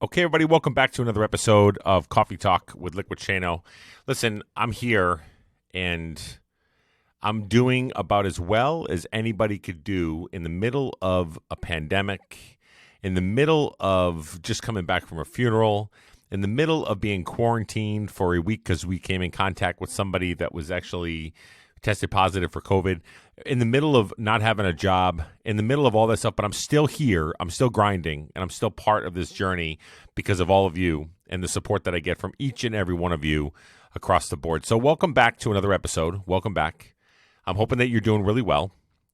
Okay, everybody, welcome back to another episode of Coffee Talk with Liquidshano. Listen, I'm here and I'm doing about as well as anybody could do in the middle of a pandemic, in the middle of just coming back from a funeral, in the middle of being quarantined for a week because we came in contact with somebody that was actually tested positive for COVID, in the middle of not having a job, in the middle of all this stuff, but I'm still here. I'm still grinding, and I'm still part of this journey because of all of you and the support that I get from each and every one of you across the board. So welcome back to another episode. Welcome back. I'm hoping that you're doing really well.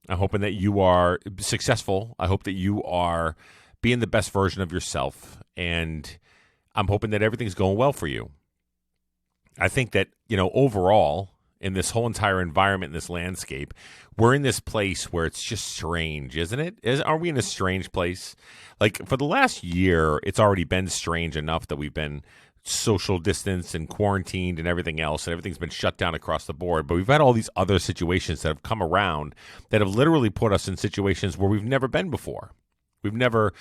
I'm hoping that you are successful. I hope that you are being the best version of yourself, and I'm hoping that everything's going well for you. I think that, overall, in this whole entire environment, in this landscape, we're in this place where it's just strange, isn't it? Are we in a strange place? Like, for the last year, it's already been strange enough that we've been social distance and quarantined and everything else, and everything's been shut down across the board. But we've had all these other situations that have come around that have literally put us in situations where we've never been before. We've never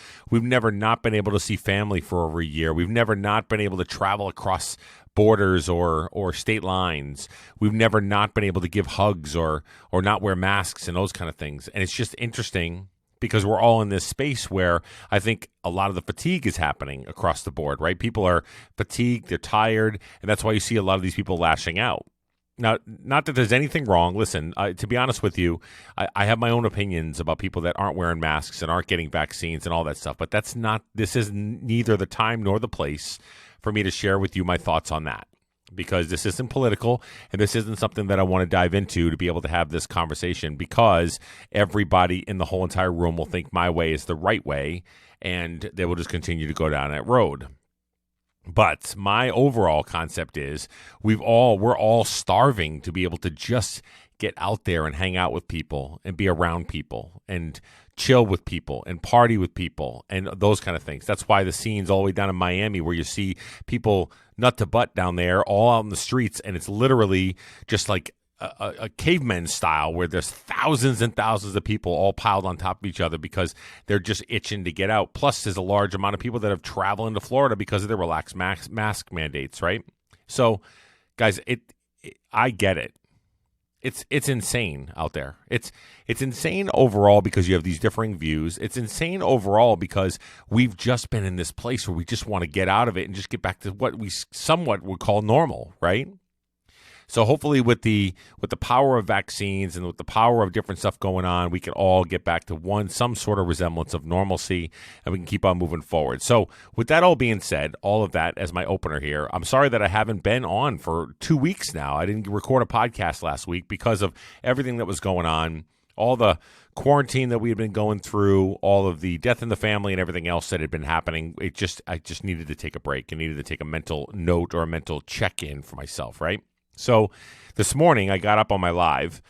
not been able to see family for over a year. We've never not been able to travel across borders or state lines. We've never not been able to give hugs or not wear masks and those kind of things. And it's just interesting because we're all in this space where I think a lot of the fatigue is happening across the board, right? People are fatigued, they're tired, and that's why you see a lot of these people lashing out. Now, not that there's anything wrong. Listen, to be honest with you, I have my own opinions about people that aren't wearing masks and aren't getting vaccines and all that stuff. But this is neither the time nor the place for me to share with you my thoughts on that, because this isn't political and this isn't something that I want to dive into to be able to have this conversation, because everybody in the whole entire room will think my way is the right way and they will just continue to go down that road. But my overall concept is we're all starving to be able to just get out there and hang out with people and be around people and chill with people and party with people and those kind of things. That's why the scenes all the way down in Miami where you see people nut to butt down there all out in the streets, and it's literally just like a caveman style where there's thousands and thousands of people all piled on top of each other because they're just itching to get out. Plus, there's a large amount of people that have traveled into Florida because of the relaxed mask mandates, right? So, guys, I get it. It's insane out there. It's insane overall because you have these differing views. It's insane overall because we've just been in this place where we just want to get out of it and just get back to what we somewhat would call normal, right? So hopefully with the power of vaccines and with the power of different stuff going on, we can all get back to some sort of resemblance of normalcy, and we can keep on moving forward. So with that all being said, all of that as my opener here, I'm sorry that I haven't been on for 2 weeks now. I didn't record a podcast last week because of everything that was going on, all the quarantine that we had been going through, all of the death in the family and everything else that had been happening. I just needed to take a break and needed to take a mental note or a mental check-in for myself, right? So this morning I got up on my live,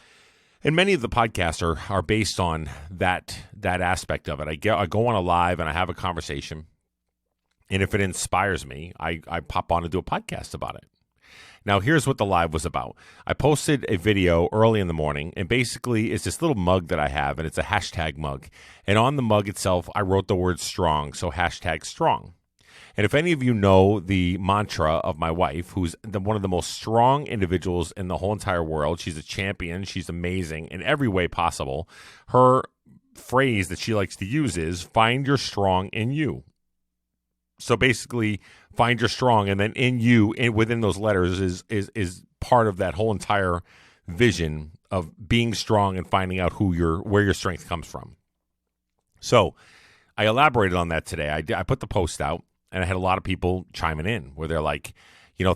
and many of the podcasts are based on that aspect of it. I go on a live and I have a conversation, and if it inspires me, I pop on and do a podcast about it. Now, here's what the live was about. I posted a video early in the morning, and basically it's this little mug that I have, and it's a hashtag mug. And on the mug itself, I wrote the word strong, so hashtag strong. And if any of you know the mantra of my wife, who's one of the most strong individuals in the whole entire world, she's a champion, she's amazing in every way possible, her phrase that she likes to use is, find your strong in you. So basically, find your strong, and then in you, within those letters, is part of that whole entire vision of being strong and finding out where your strength comes from. So I elaborated on that today. I put the post out. And I had a lot of people chiming in where they're like,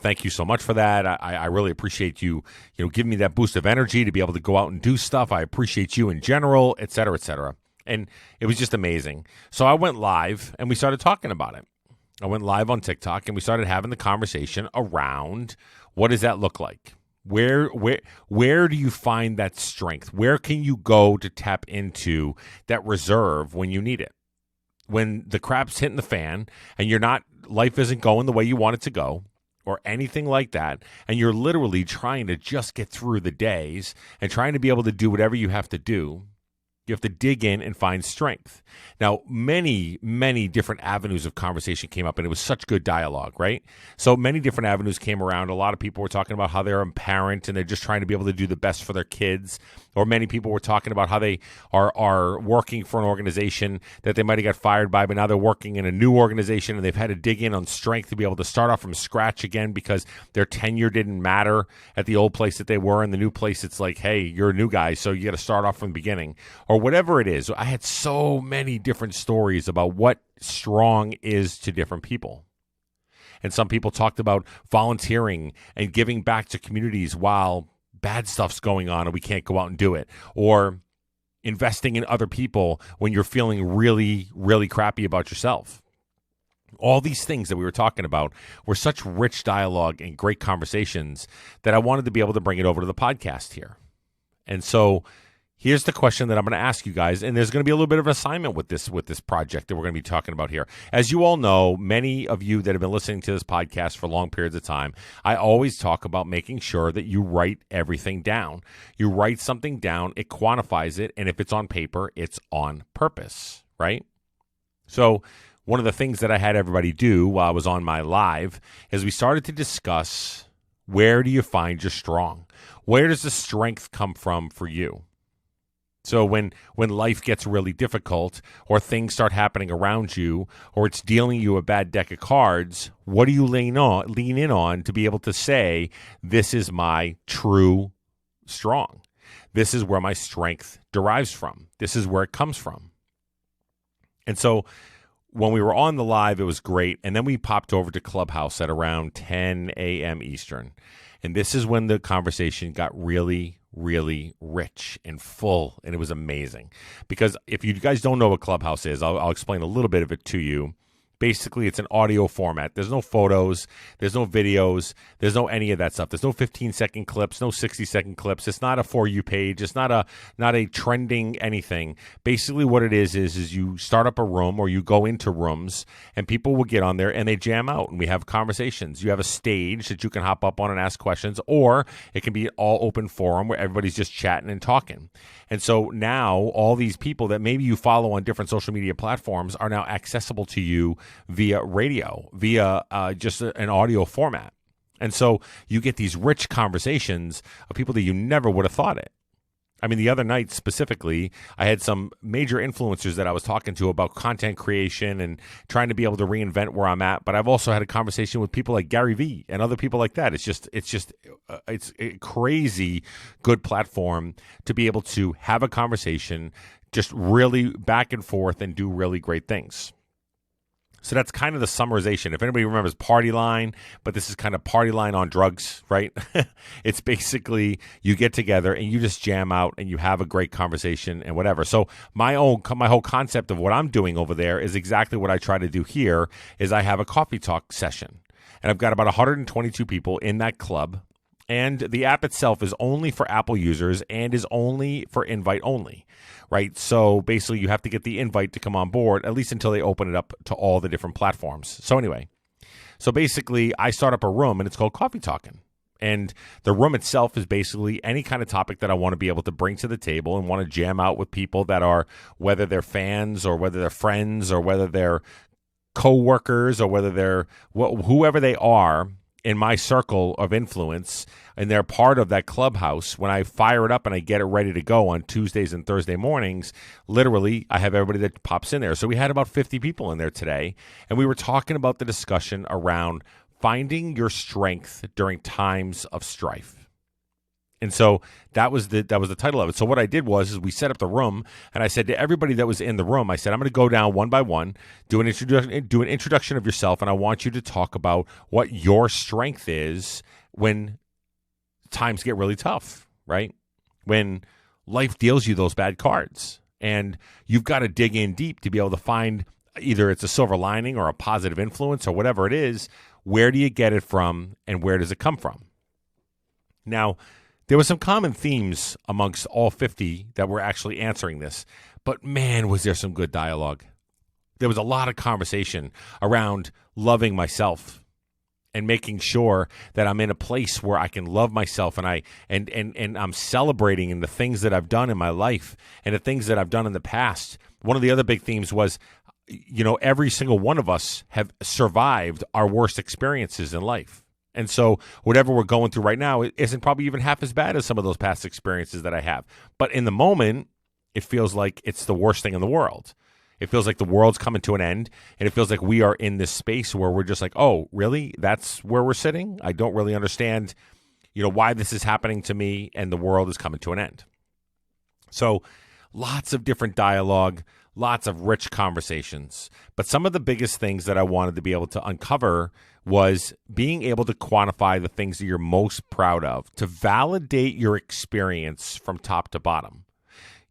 thank you so much for that. I really appreciate you, giving me that boost of energy to be able to go out and do stuff. I appreciate you in general, et cetera, et cetera. And it was just amazing. So I went live and we started talking about it. I went live on TikTok and we started having the conversation around what does that look like? Where do you find that strength? Where can you go to tap into that reserve when you need it? When the crap's hitting the fan and life isn't going the way you want it to go or anything like that, and you're literally trying to just get through the days and trying to be able to do whatever you have to do, You have to dig in and find strength. Now, many, many different avenues of conversation came up, and it was such good dialogue, right? So many different avenues came around. A lot of people were talking about how they're a parent and they're just trying to be able to do the best for their kids. Or many people were talking about how they are working for an organization that they might have got fired by, but now they're working in a new organization and they've had to dig in on strength to be able to start off from scratch again because their tenure didn't matter at the old place that they were. In the new place, it's like, hey, you're a new guy, so you got to start off from the beginning. Or whatever it is. I had so many different stories about what strong is to different people. And some people talked about volunteering and giving back to communities while bad stuff's going on and we can't go out and do it. Or investing in other people when you're feeling really, really crappy about yourself. All these things that we were talking about were such rich dialogue and great conversations that I wanted to be able to bring it over to the podcast here. And so here's the question that I'm going to ask you guys, and there's going to be a little bit of an assignment with this project that we're going to be talking about here. As you all know, many of you that have been listening to this podcast for long periods of time, I always talk about making sure that you write everything down. You write something down, it quantifies it, and if it's on paper, it's on purpose, right? So one of the things that I had everybody do while I was on my live is we started to discuss, where do you find your strong? Where does the strength come from for you? So when life gets really difficult or things start happening around you or it's dealing you a bad deck of cards, what do you lean in on to be able to say, this is my true strong? This is where my strength derives from. This is where it comes from. And so when we were on the live, it was great. And then we popped over to Clubhouse at around 10 a.m. Eastern. And this is when the conversation got really, really rich and full, and it was amazing. Because if you guys don't know what Clubhouse is, I'll explain a little bit of it to you. Basically, it's an audio format. There's no photos. There's no videos. There's no any of that stuff. There's no 15-second clips, no 60-second clips. It's not a For You page. It's not a trending anything. Basically, what it is you start up a room or you go into rooms, and people will get on there, and they jam out, and we have conversations. You have a stage that you can hop up on and ask questions, or it can be an all-open forum where everybody's just chatting and talking. And so now all these people that maybe you follow on different social media platforms are now accessible to you via radio, via just an audio format. And so you get these rich conversations of people that you never would have thought it. I mean, the other night specifically, I had some major influencers that I was talking to about content creation and trying to be able to reinvent where I'm at. But I've also had a conversation with people like Gary Vee and other people like that. It's a crazy good platform to be able to have a conversation, just really back and forth and do really great things. So that's kind of the summarization. If anybody remembers Party Line, but this is kind of Party Line on drugs, right? It's basically you get together and you just jam out and you have a great conversation and whatever. So my whole concept of what I'm doing over there is exactly what I try to do here. Is I have a coffee talk session, and I've got about 122 people in that club. And the app itself is only for Apple users and is only for invite only, right? So basically you have to get the invite to come on board, at least until they open it up to all the different platforms. So anyway, so basically I start up a room and it's called Coffee Talkin'. And the room itself is basically any kind of topic that I want to be able to bring to the table and want to jam out with people that are, whether they're fans or whether they're friends or whether they're co-workers or whether they're whoever they are in my circle of influence, and they're part of that clubhouse. When I fire it up and I get it ready to go on Tuesdays and Thursday mornings, literally I have everybody that pops in there. So we had about 50 people in there today, and we were talking about the discussion around finding your strength during times of strife. And so that was the title of it. So what I did was we set up the room, and I said to everybody that was in the room, I said, I'm going to go down one by one, do an introduction of yourself, and I want you to talk about what your strength is when times get really tough, right? When life deals you those bad cards, and you've got to dig in deep to be able to find either it's a silver lining or a positive influence or whatever it is. Where do you get it from, and where does it come from? Now, there were some common themes amongst all 50 that were actually answering this, but man, was there some good dialogue. There was a lot of conversation around loving myself and making sure that I'm in a place where I can love myself and I'm celebrating in the things that I've done in my life and the things that I've done in the past. One of the other big themes was, every single one of us have survived our worst experiences in life. And so whatever we're going through right now, it isn't probably even half as bad as some of those past experiences that I have. But in the moment, it feels like it's the worst thing in the world. It feels like the world's coming to an end, and it feels like we are in this space where we're just like, oh, really? That's where we're sitting? I don't really understand, why this is happening to me, and the world is coming to an end. So lots of different dialogue, lots of rich conversations. But some of the biggest things that I wanted to be able to uncover was being able to quantify the things that you're most proud of, to validate your experience from top to bottom.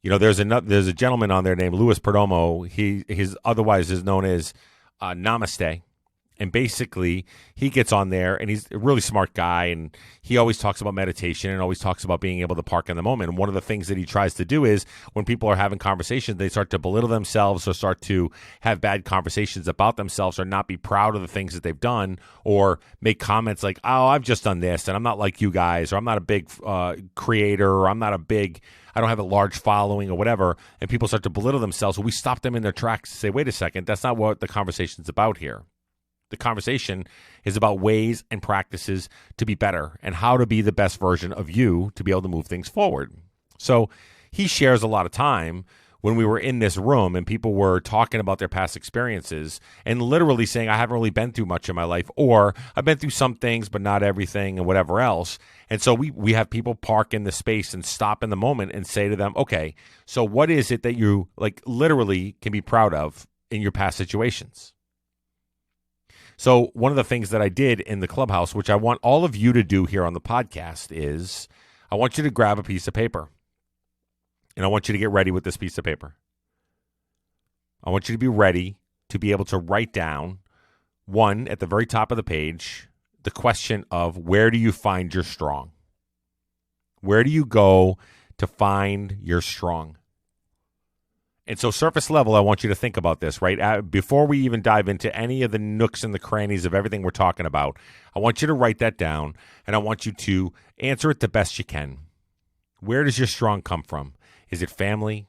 There's a gentleman on there named Louis Perdomo. He's otherwise is known as Namaste. And basically, he gets on there, and he's a really smart guy, and he always talks about meditation and always talks about being able to park in the moment. And one of the things that he tries to do is when people are having conversations, they start to belittle themselves or start to have bad conversations about themselves or not be proud of the things that they've done or make comments like, oh, I've just done this, and I'm not like you guys, or I'm not a big creator, or I don't have a large following or whatever, and people start to belittle themselves. So we stop them in their tracks to say, wait a second, that's not what the conversation's about here. The conversation is about ways and practices to be better and how to be the best version of you to be able to move things forward. So he shares a lot of time when we were in this room and people were talking about their past experiences and literally saying, I haven't really been through much in my life, or I've been through some things, but not everything and whatever else. And so we have people park in the space and stop in the moment and say to them, okay, so what is it that you literally can be proud of in your past situations? So one of the things that I did in the clubhouse, which I want all of you to do here on the podcast, is I want you to grab a piece of paper. And I want you to get ready with this piece of paper. I want you to be ready to be able to write down, one, at the very top of the page, the question of where do you find your strong? Where do you go to find your strong? And so surface level, I want you to think about this, right? Before we even dive into any of the nooks and the crannies of everything we're talking about, I want you to write that down, and I want you to answer it the best you can. Where does your strong come from? Is it family?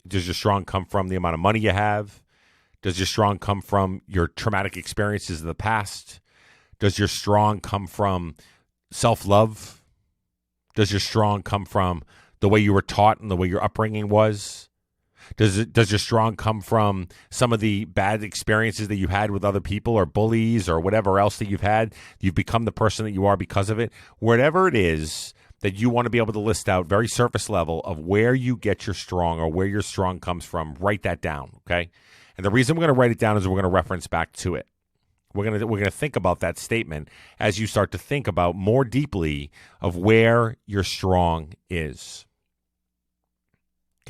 Does your strong come from the amount of money you have? Does your strong come from your traumatic experiences of the past? Does your strong come from self-love? Does your strong come from the way you were taught and the way your upbringing was? Does your strong come from some of the bad experiences that you had with other people or bullies or whatever else that you've had? You've become the person that you are because of it. Whatever it is that you want to be able to list out very surface level of where you get your strong or where your strong comes from, write that down, okay? And the reason we're going to write it down is we're going to reference back to it. We're going to think about that statement as you start to think about more deeply of where your strong is.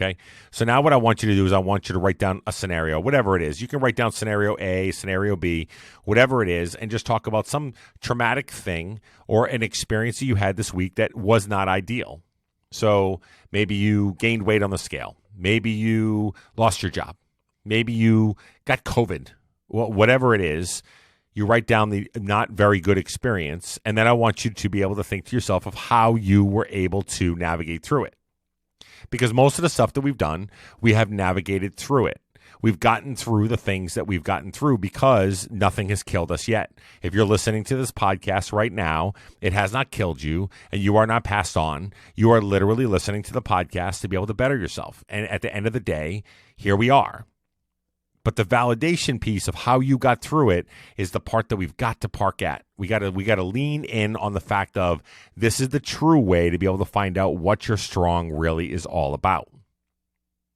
Okay, so now what I want you to do is I want you to write down a scenario, whatever it is. You can write down scenario A, scenario B, whatever it is, and just talk about some traumatic thing or an experience that you had this week that was not ideal. So maybe you gained weight on the scale. Maybe you lost your job. Maybe you got COVID. Well, whatever it is, you write down the not very good experience, and then I want you to be able to think to yourself of how you were able to navigate through it. Because most of the stuff that we've done, we have navigated through it. We've gotten through the things that we've gotten through because nothing has killed us yet. If you're listening to this podcast right now, it has not killed you and you are not passed on. You are literally listening to the podcast to be able to better yourself. And at the end of the day, here we are. But the validation piece of how you got through it is the part that we've got to park at. We got to lean in on the fact of this is the true way to be able to find out what your strong really is all about.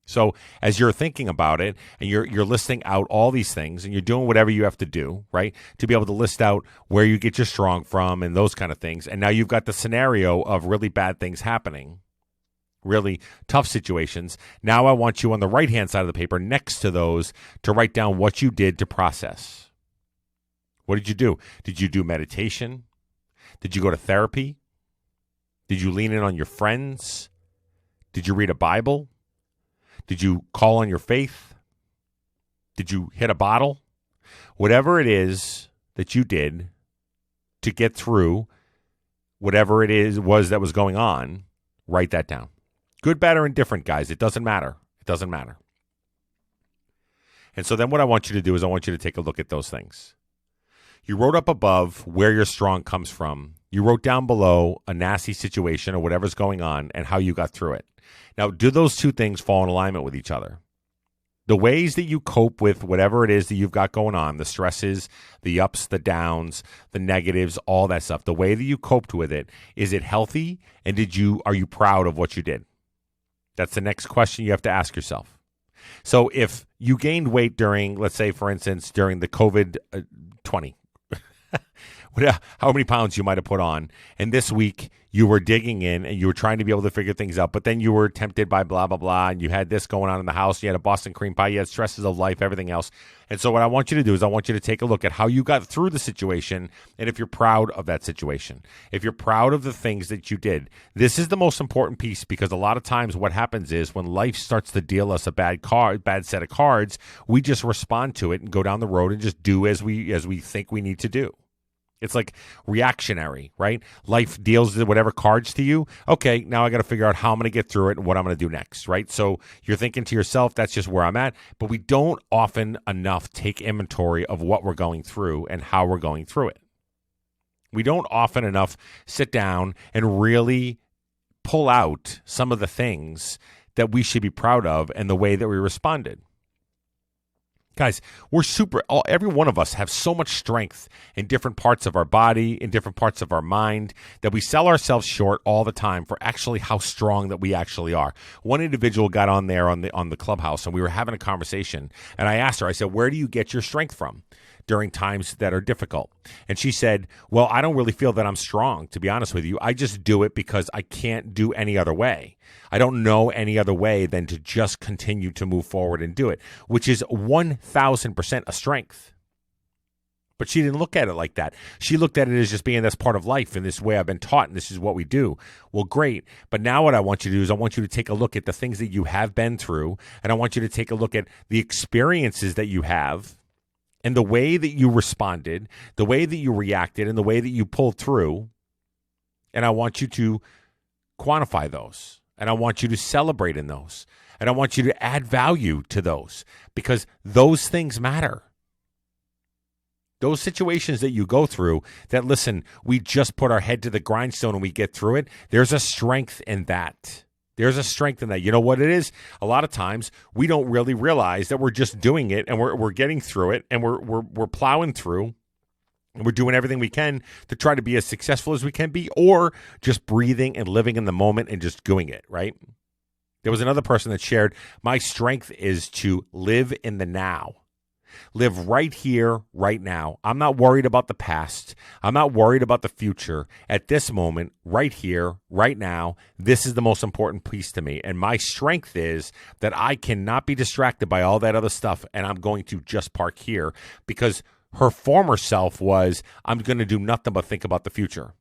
So as you're thinking about it and you're listing out all these things and you're doing whatever you have to do, right, to be able to list out where you get your strong from and those kind of things. And now you've got the scenario of really bad things happening. Really tough situations. Now I want you on the right-hand side of the paper next to those to write down what you did to process. What did you do? Did you do meditation? Did you go to therapy? Did you lean in on your friends? Did you read a Bible? Did you call on your faith? Did you hit a bottle? Whatever it is that you did, to get through whatever was that was going on, write that down. Good, bad, or indifferent, guys. It doesn't matter. It doesn't matter. And so then what I want you to do is I want you to take a look at those things. You wrote up above where your strong comes from. You wrote down below a nasty situation or whatever's going on and how you got through it. Now, do those two things fall in alignment with each other? The ways that you cope with whatever it is that you've got going on, the stresses, the ups, the downs, the negatives, all that stuff, the way that you coped with it, is it healthy? And are you proud of what you did? That's the next question you have to ask yourself. So if you gained weight during, let's say, for instance, during the COVID-20, how many pounds you might have put on, and this week you were digging in and you were trying to be able to figure things out, but then you were tempted by blah, blah, blah, and you had this going on in the house, you had a Boston cream pie, you had stresses of life, everything else. And so what I want you to do is I want you to take a look at how you got through the situation and if you're proud of that situation, if you're proud of the things that you did. This is the most important piece because a lot of times what happens is when life starts to deal us a bad set of cards, we just respond to it and go down the road and just do as we think we need to do. It's like reactionary, right? Life deals whatever cards to you. Okay, now I got to figure out how I'm going to get through it and what I'm going to do next, right? So you're thinking to yourself, that's just where I'm at. But we don't often enough take inventory of what we're going through and how we're going through it. We don't often enough sit down and really pull out some of the things that we should be proud of and the way that we responded. Guys, every one of us have so much strength in different parts of our body, in different parts of our mind, that we sell ourselves short all the time for actually how strong that we actually are. One individual got on there on the Clubhouse, and we were having a conversation, and I asked her, I said, where do you get your strength from during times that are difficult? And she said, well, I don't really feel that I'm strong, to be honest with you. I just do it because I can't do any other way. I don't know any other way than to just continue to move forward and do it, which is 1,000% a strength. But she didn't look at it like that. She looked at it as just being that's part of life and this way I've been taught and this is what we do. Well, great. But now what I want you to do is I want you to take a look at the things that you have been through, and I want you to take a look at the experiences that you have and the way that you responded, the way that you reacted, and the way that you pulled through. And I want you to quantify those. And I want you to celebrate in those. And I want you to add value to those because those things matter. Those situations that you go through that, listen, we just put our head to the grindstone and we get through it. There's a strength in that. There's a strength in that. You know what it is? A lot of times we don't really realize that we're just doing it and we're getting through it and we're plowing through. And we're doing everything we can to try to be as successful as we can be, or just breathing and living in the moment and just doing it, right? There was another person that shared, my strength is to live in the now. Live right here, right now. I'm not worried about the past. I'm not worried about the future. At this moment, right here, right now, this is the most important piece to me. And my strength is that I cannot be distracted by all that other stuff, and I'm going to just park here because her former self was, I'm going to do nothing but think about the future.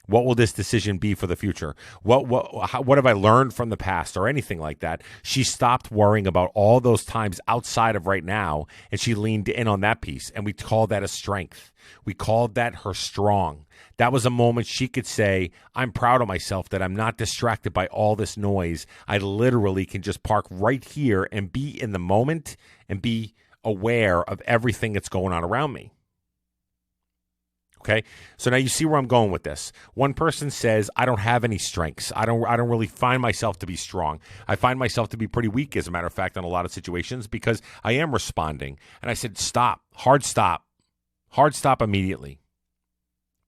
What will this decision be for the future? What have I learned from the past or anything like that? She stopped worrying about all those times outside of right now, and she leaned in on that piece, and we called that a strength. We called that her strong. That was a moment she could say, I'm proud of myself that I'm not distracted by all this noise. I literally can just park right here and be in the moment and be aware of everything that's going on around me. Okay, so now you see where I'm going with this. One person says, I don't have any strengths. I don't really find myself to be strong. I find myself to be pretty weak, as a matter of fact, in a lot of situations because I am responding. And I said, stop, hard stop immediately.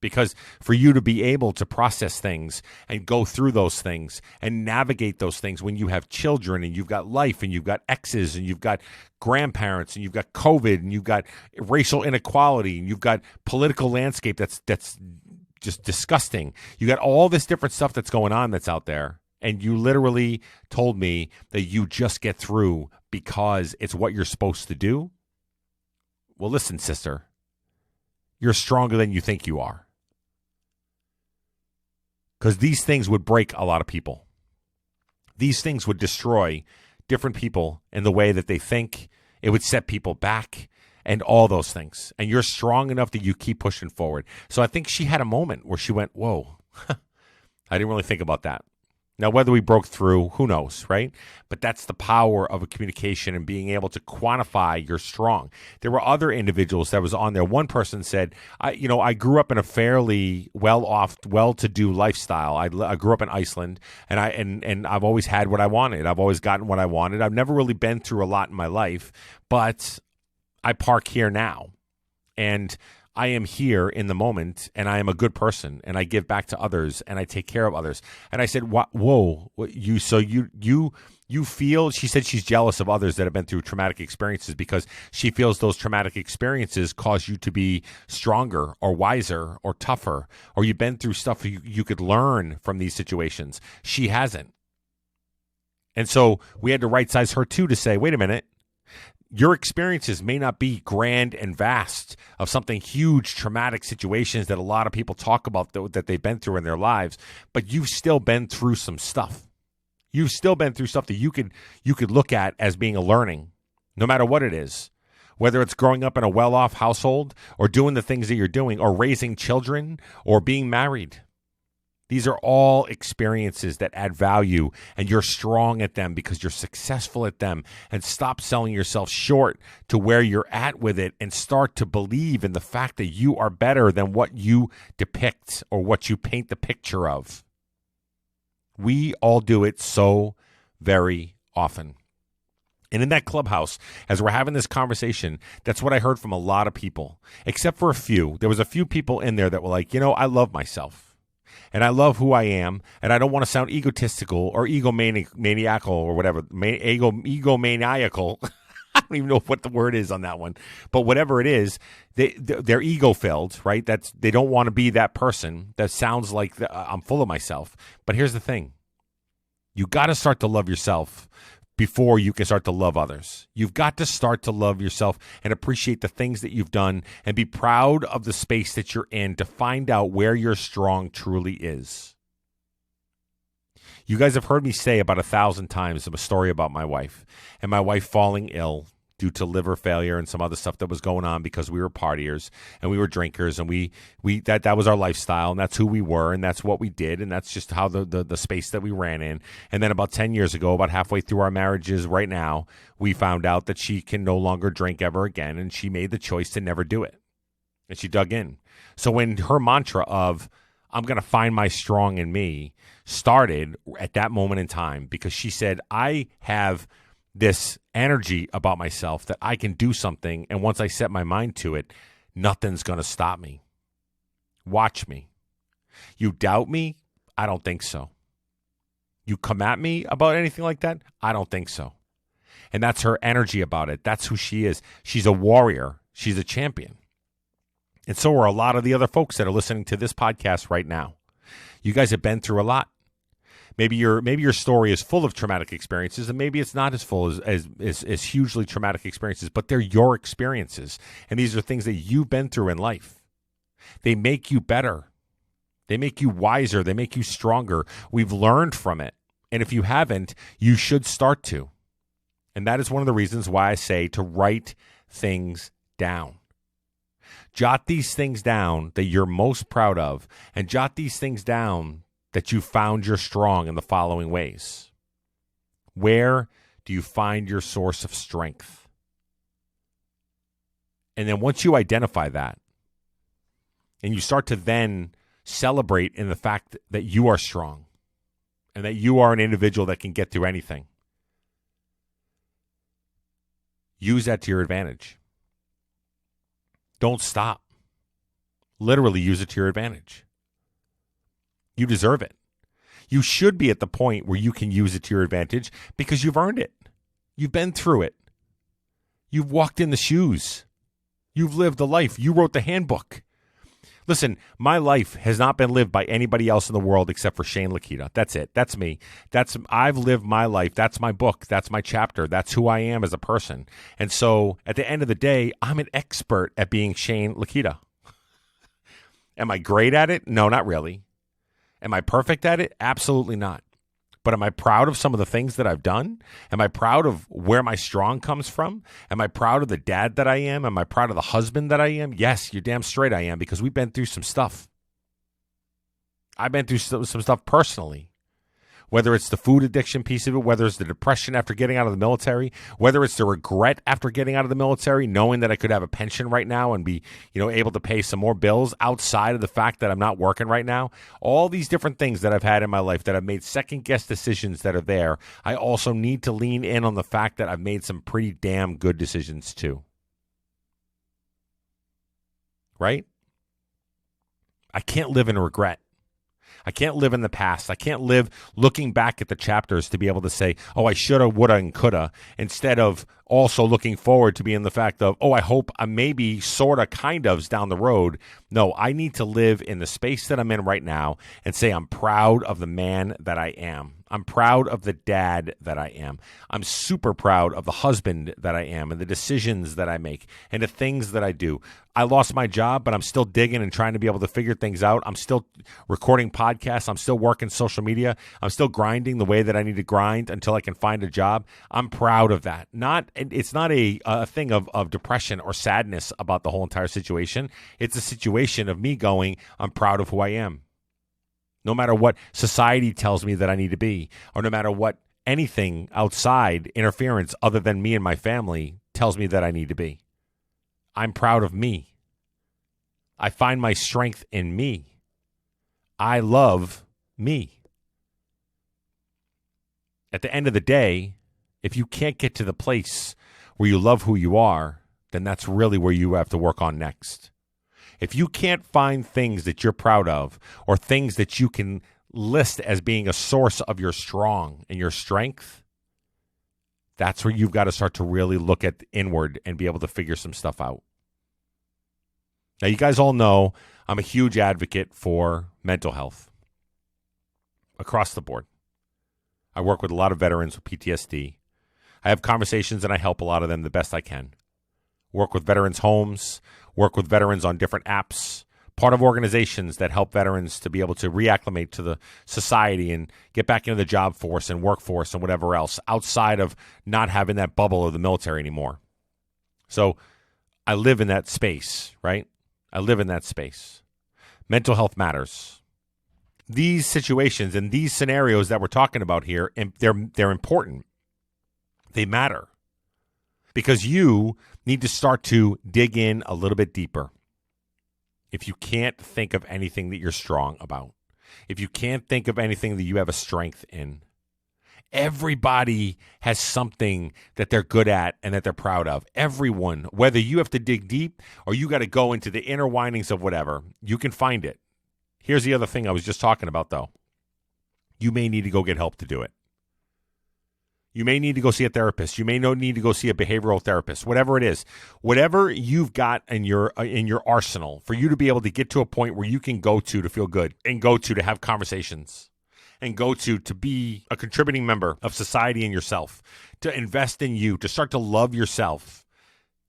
Because for you to be able to process things and go through those things and navigate those things when you have children and you've got life and you've got exes and you've got grandparents and you've got COVID and you've got racial inequality and you've got political landscape that's just disgusting. You got all this different stuff that's going on that's out there. And you literally told me that you just get through because it's what you're supposed to do. Well, listen, sister, you're stronger than you think you are. Because these things would break a lot of people. These things would destroy different people in the way that they think. It would set people back. and all those things. And you're strong enough that you keep pushing forward. So I think she had a moment where she went, whoa, I didn't really think about that. Now, whether we broke through, who knows, right? But that's the power of a communication and being able to quantify your strong. There were other individuals that was on there. One person said, I grew up in a fairly well-off, well-to-do lifestyle. I grew up in Iceland, and I've always had what I wanted. I've always gotten what I wanted. I've never really been through a lot in my life, but I park here now, and I am here in the moment, and I am a good person, and I give back to others, and I take care of others. And I said, whoa, you feel, she said she's jealous of others that have been through traumatic experiences because she feels those traumatic experiences cause you to be stronger or wiser or tougher, or you've been through stuff you could learn from these situations. She hasn't. And so we had to right size her too to say, wait a minute. Your experiences may not be grand and vast of something huge, traumatic situations that a lot of people talk about that they've been through in their lives, but you've still been through some stuff. You've still been through stuff that you could look at as being a learning, no matter what it is, whether it's growing up in a well-off household or doing the things that you're doing or raising children or being married. These are all experiences that add value, and you're strong at them because you're successful at them. And stop selling yourself short to where you're at with it and start to believe in the fact that you are better than what you depict or what you paint the picture of. We all do it so very often. And in that clubhouse, as we're having this conversation, that's what I heard from a lot of people, except for a few. There was a few people in there that were like, I love myself. And I love who I am, and I don't want to sound egotistical or egomaniacal or whatever, egomaniacal. I don't even know what the word is on that one. But whatever it is, they're ego-filled, right? They don't want to be that person that sounds like I'm full of myself. But here's the thing. You got to start to love yourself before you can start to love others. You've got to start to love yourself and appreciate the things that you've done and be proud of the space that you're in to find out where your strong truly is. You guys have heard me say about 1,000 times a story about my wife and my wife falling ill due to liver failure and some other stuff that was going on because we were partiers and we were drinkers and that was our lifestyle and that's who we were and that's what we did and that's just how the space that we ran in. And then about 10 years ago, about halfway through our marriages right now, we found out that she can no longer drink ever again, and she made the choice to never do it. And she dug in. So when her mantra of, I'm going to find my strong in me, started at that moment in time, because she said, I have this energy about myself that I can do something, and once I set my mind to it, nothing's going to stop me. Watch me. You doubt me? I don't think so. You come at me about anything like that? I don't think so. And that's her energy about it. That's who she is. She's a warrior. She's a champion. And so are a lot of the other folks that are listening to this podcast right now. You guys have been through a lot. Maybe your story is full of traumatic experiences, and maybe it's not as full as hugely traumatic experiences, but they're your experiences. And these are things that you've been through in life. They make you better. They make you wiser. They make you stronger. We've learned from it. And if you haven't, you should start to. And that is one of the reasons why I say to write things down. Jot these things down that you're most proud of, and jot these things down that you found you're strong in the following ways. Where do you find your source of strength? And then once you identify that, and you start to then celebrate in the fact that you are strong and that you are an individual that can get through anything, use that to your advantage. Don't stop. Literally use it to your advantage. You deserve it. You should be at the point where you can use it to your advantage because you've earned it. You've been through it. You've walked in the shoes. You've lived the life. You wrote the handbook. Listen, my life has not been lived by anybody else in the world except for Shane Lakita. That's it. That's me. I've lived my life. That's my book. That's my chapter. That's who I am as a person. And so at the end of the day, I'm an expert at being Shane Lakita. Am I great at it? No, not really. Am I perfect at it? Absolutely not. But am I proud of some of the things that I've done? Am I proud of where my strong comes from? Am I proud of the dad that I am? Am I proud of the husband that I am? Yes, you're damn straight I am, because we've been through some stuff. I've been through some stuff personally. Whether it's the food addiction piece of it, whether it's the depression after getting out of the military, whether it's the regret after getting out of the military, knowing that I could have a pension right now and be, able to pay some more bills outside of the fact that I'm not working right now. All these different things that I've had in my life that I've made second-guess decisions that are there. I also need to lean in on the fact that I've made some pretty damn good decisions too. Right? I can't live in regret. I can't live in the past. I can't live looking back at the chapters to be able to say, oh, I shoulda, woulda, and coulda, instead of also looking forward to being the fact of, oh, I hope I maybe, sorta, kind of's down the road. No, I need to live in the space that I'm in right now and say I'm proud of the man that I am. I'm proud of the dad that I am. I'm super proud of the husband that I am and the decisions that I make and the things that I do. I lost my job, but I'm still digging and trying to be able to figure things out. I'm still recording podcasts. I'm still working social media. I'm still grinding the way that I need to grind until I can find a job. I'm proud of that. It's not a thing of depression or sadness about the whole entire situation. It's a situation of me going, I'm proud of who I am. No matter what society tells me that I need to be, or no matter what anything outside interference other than me and my family tells me that I need to be. I'm proud of me. I find my strength in me. I love me. At the end of the day, if you can't get to the place where you love who you are, then that's really where you have to work on next. If you can't find things that you're proud of or things that you can list as being a source of your strong and your strength, that's where you've got to start to really look at inward and be able to figure some stuff out. Now, you guys all know I'm a huge advocate for mental health across the board. I work with a lot of veterans with PTSD. I have conversations and I help a lot of them the best I can. Work with veterans' homes, work with veterans on different apps, part of organizations that help veterans to be able to reacclimate to the society and get back into the job force and workforce and whatever else outside of not having that bubble of the military anymore. So I live in that space, right? I live in that space. Mental health matters. These situations and these scenarios that we're talking about here, they're important. They matter. Because you need to start to dig in a little bit deeper. If you can't think of anything that you're strong about, if you can't think of anything that you have a strength in, everybody has something that they're good at and that they're proud of. Everyone, whether you have to dig deep or you got to go into the inner windings of whatever, you can find it. Here's the other thing I was just talking about, though. You may need to go get help to do it. You may need to go see a therapist. You may need to go see a behavioral therapist, whatever it is. Whatever you've got in your arsenal for you to be able to get to a point where you can go to feel good and go to have conversations and go to be a contributing member of society and yourself, to invest in you, to start to love yourself.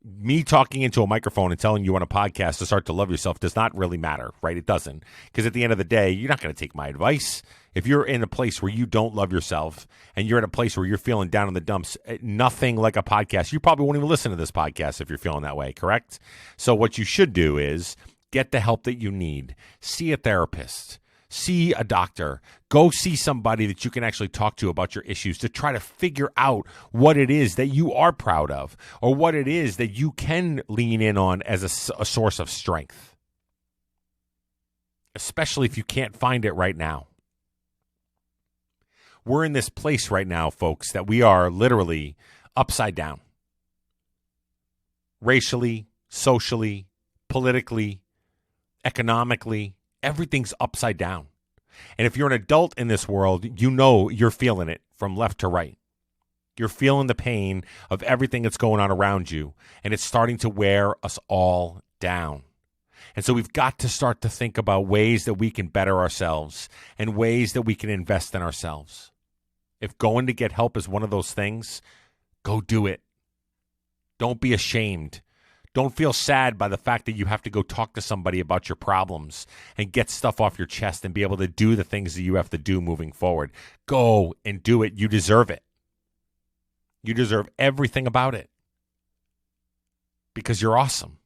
Me talking into a microphone and telling you on a podcast to start to love yourself does not really matter, right? It doesn't. Because at the end of the day, you're not going to take my advice. If you're in a place where you don't love yourself and you're in a place where you're feeling down in the dumps, nothing like a podcast. You probably won't even listen to this podcast if you're feeling that way, correct? So what you should do is get the help that you need. See a therapist. See a doctor. Go see somebody that you can actually talk to about your issues to try to figure out what it is that you are proud of or what it is that you can lean in on as a source of strength, especially if you can't find it right now. We're in this place right now, folks, that we are literally upside down. Racially, socially, politically, economically, everything's upside down. And if you're an adult in this world, you know you're feeling it from left to right. You're feeling the pain of everything that's going on around you, and it's starting to wear us all down. And so we've got to start to think about ways that we can better ourselves and ways that we can invest in ourselves. If going to get help is one of those things, go do it. Don't be ashamed. Don't feel sad by the fact that you have to go talk to somebody about your problems and get stuff off your chest and be able to do the things that you have to do moving forward. Go and do it. You deserve it. You deserve everything about it because you're awesome.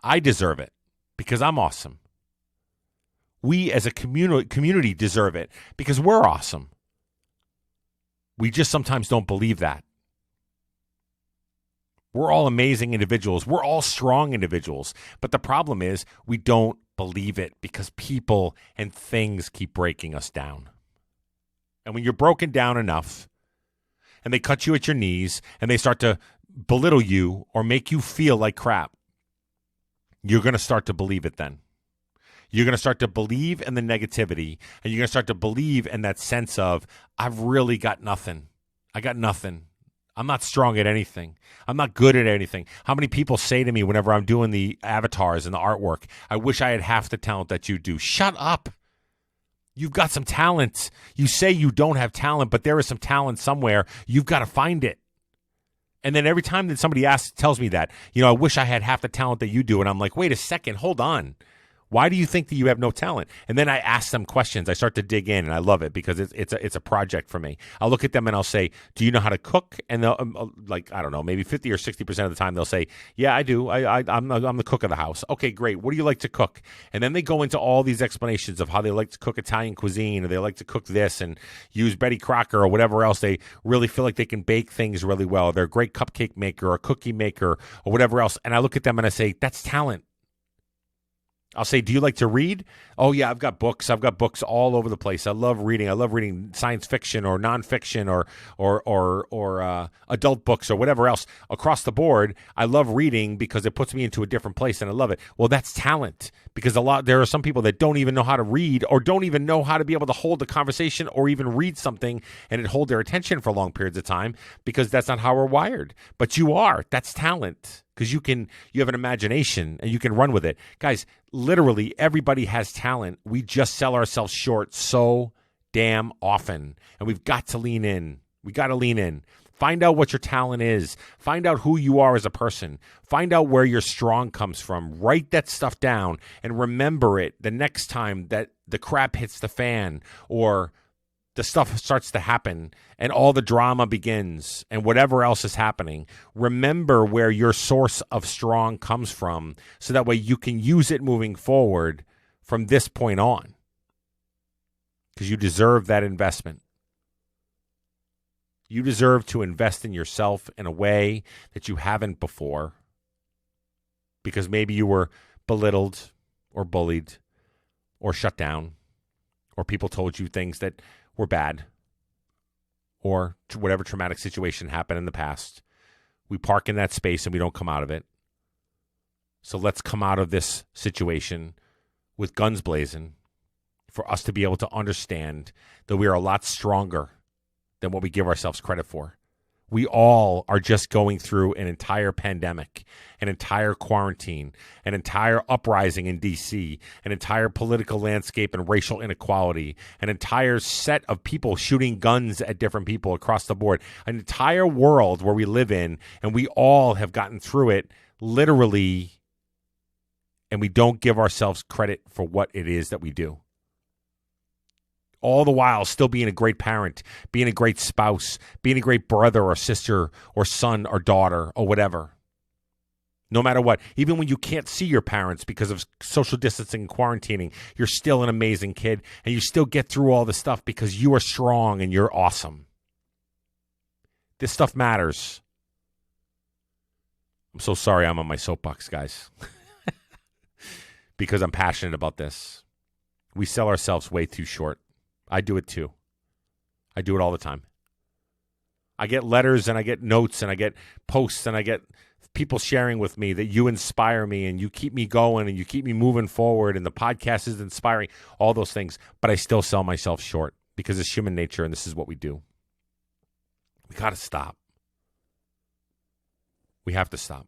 I deserve it because I'm awesome. We as a community deserve it because we're awesome. We just sometimes don't believe that. We're all amazing individuals. We're all strong individuals. But the problem is we don't believe it because people and things keep breaking us down. And when you're broken down enough and they cut you at your knees and they start to belittle you or make you feel like crap, you're going to start to believe it then. You're going to start to believe in the negativity, and you're going to start to believe in that sense of, I've really got nothing. I got nothing. I'm not strong at anything. I'm not good at anything. How many people say to me whenever I'm doing the avatars and the artwork, I wish I had half the talent that you do. Shut up. You've got some talent. You say you don't have talent, but there is some talent somewhere. You've got to find it. And then every time that somebody tells me that, I wish I had half the talent that you do. And I'm like, wait a second, hold on. Why do you think that you have no talent? And then I ask them questions. I start to dig in, and I love it because it's a project for me. I'll look at them and I'll say, "Do you know how to cook?" And they'll I don't know, maybe 50 or 60% of the time they'll say, "Yeah, I do. I'm the cook of the house." Okay, great. What do you like to cook? And then they go into all these explanations of how they like to cook Italian cuisine, or they like to cook this and use Betty Crocker or whatever else. They really feel like they can bake things really well. They're a great cupcake maker or cookie maker or whatever else. And I look at them and I say, "That's talent." I'll say, "Do you like to read?" "Oh, yeah, I've got books. I've got books all over the place. I love reading. I love reading science fiction or nonfiction or adult books or whatever else across the board. I love reading because it puts me into a different place, and I love it." Well, that's talent because there are some people that don't even know how to read or don't even know how to be able to hold a conversation or even read something and hold their attention for long periods of time because that's not how we're wired. But you are. That's talent. Because you have an imagination and you can run with it. Guys, literally everybody has talent. We just sell ourselves short so damn often. And we've got to lean in. We got to lean in. Find out what your talent is. Find out who you are as a person. Find out where your strong comes from. Write that stuff down and remember it the next time that the crap hits the fan or the stuff starts to happen and all the drama begins and whatever else is happening. Remember where your source of strong comes from so that way you can use it moving forward from this point on because you deserve that investment. You deserve to invest in yourself in a way that you haven't before because maybe you were belittled or bullied or shut down or people told you things that were bad or whatever traumatic situation happened in the past. We park in that space and we don't come out of it. So let's come out of this situation with guns blazing for us to be able to understand that we are a lot stronger than what we give ourselves credit for. We all are just going through an entire pandemic, an entire quarantine, an entire uprising in D.C., an entire political landscape and racial inequality, an entire set of people shooting guns at different people across the board, an entire world where we live in, and we all have gotten through it literally, and we don't give ourselves credit for what it is that we do. All the while still being a great parent, being a great spouse, being a great brother or sister or son or daughter or whatever. No matter what, even when you can't see your parents because of social distancing and quarantining, you're still an amazing kid and you still get through all this stuff because you are strong and you're awesome. This stuff matters. I'm so sorry I'm on my soapbox, guys, because I'm passionate about this. We sell ourselves way too short. I do it too. I do it all the time. I get letters and I get notes and I get posts and I get people sharing with me that you inspire me and you keep me going and you keep me moving forward and the podcast is inspiring, all those things. But I still sell myself short because it's human nature and this is what we do. We got to stop. We have to stop.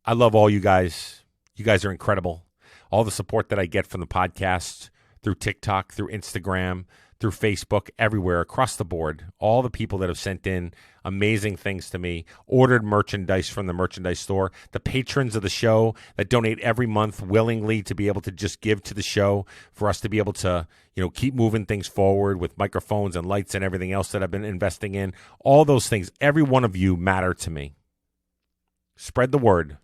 I love all you guys. You guys are incredible. All the support that I get from the podcast, through TikTok, through Instagram, through Facebook, everywhere, across the board. All the people that have sent in amazing things to me, ordered merchandise from the merchandise store, the patrons of the show that donate every month willingly to be able to just give to the show for us to be able to, keep moving things forward with microphones and lights and everything else that I've been investing in. All those things, every one of you matter to me. Spread the word.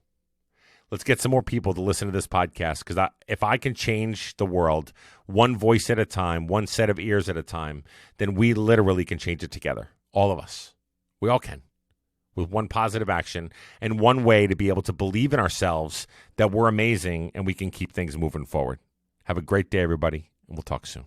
Let's get some more people to listen to this podcast, because if I can change the world one voice at a time, one set of ears at a time, then we literally can change it together. All of us. We all can. With one positive action and one way to be able to believe in ourselves that we're amazing and we can keep things moving forward. Have a great day, everybody, and we'll talk soon.